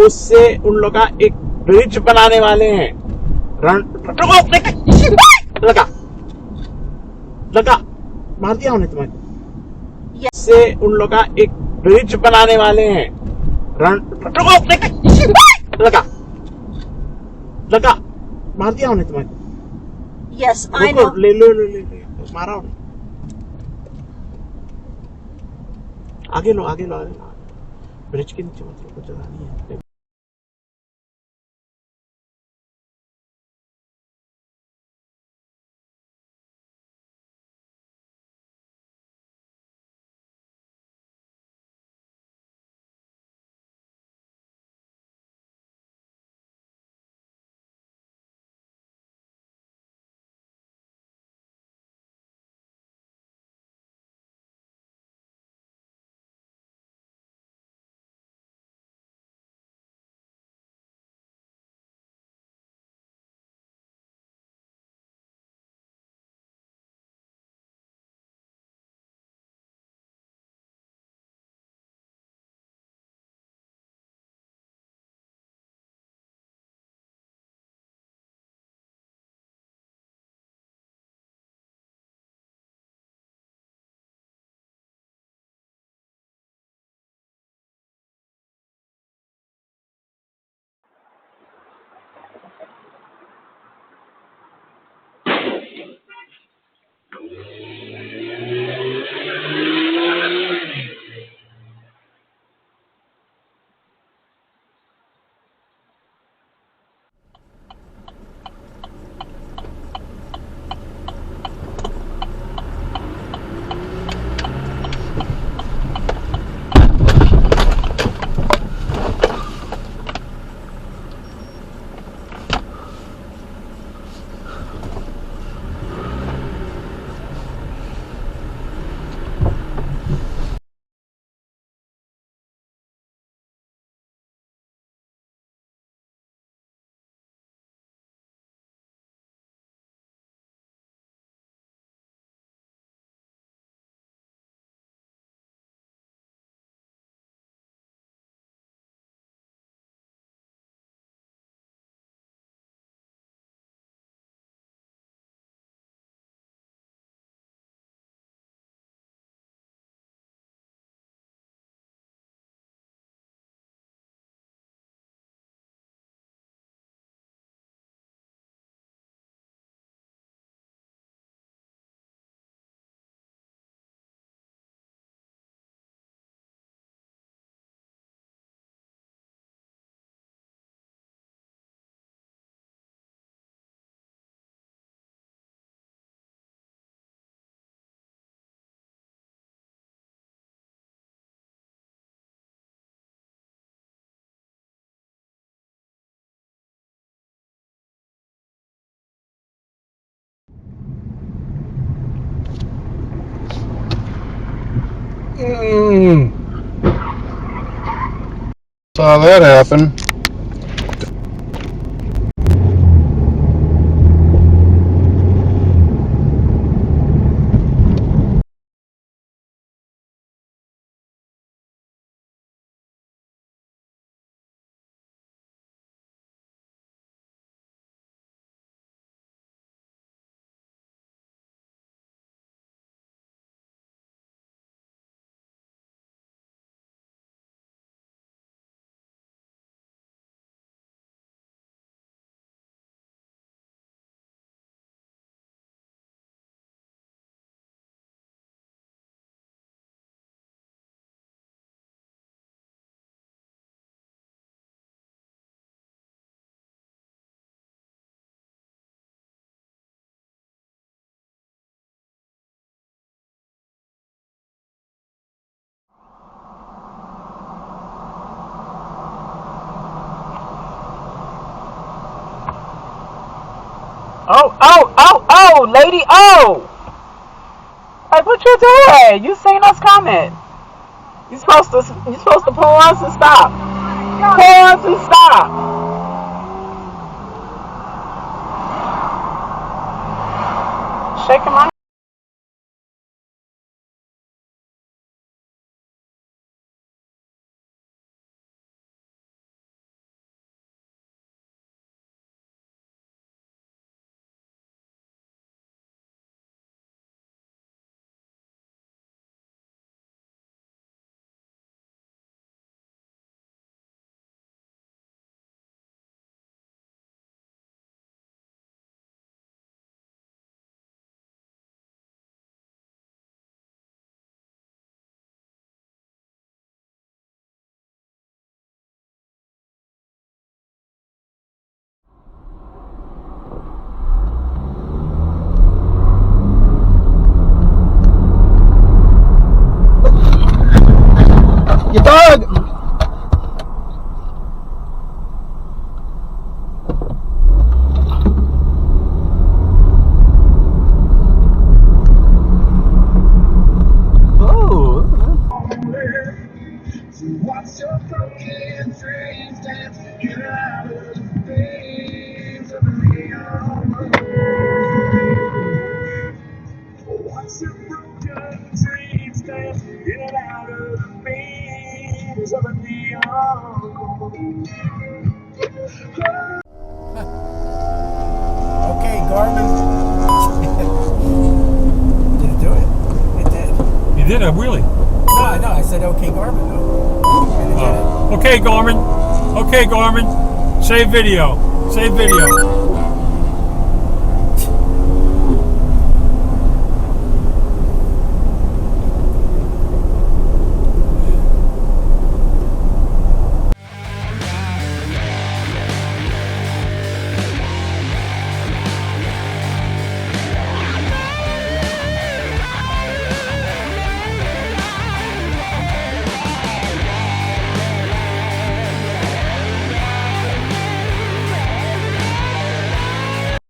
उससे उन लोग का एक ब्रिज बनाने वाले हैं। लगा लगा मार दिया उन्हें तुम्हारे से उन लोग का एक ब्रिज बनाने वाले हैं। लगा लगा मार दिया उन्हें तुम्हारे। Yes, I know. ले मारा उन्हें। आगे लो आगे लो आगे लो। ब्रिज के नीचे मत रुको, जगह नहीं है। Saw that happen. Lady, oh! Like, what you doing? You seen us coming. You supposed to pause and stop. Pause and stop. Shaking my What's your broken dreams, man? Get out of the maze of a neon. Okay, Garmin. Did it do it? It did. You did a wheelie. No, I know. I said okay, Garmin, though. And it did it. Okay, Garmin. Okay, Garmin. Save video. Save video.